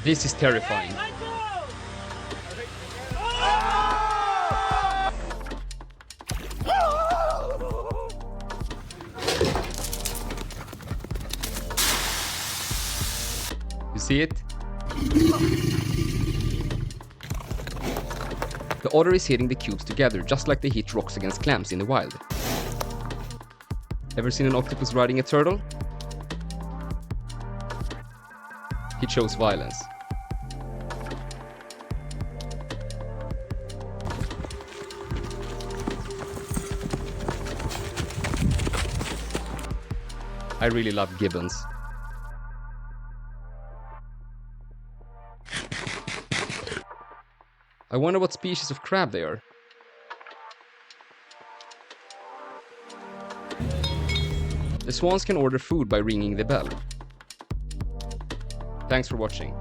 This is terrifying. You see it? The otter is hitting the cubes together, just like they hit rocks against clams in the wild. Ever seen an octopus riding a turtle? It shows violence. I really love gibbons. I wonder what species of crab they are. The swans can order food by ringing the bell. Thanks for watching.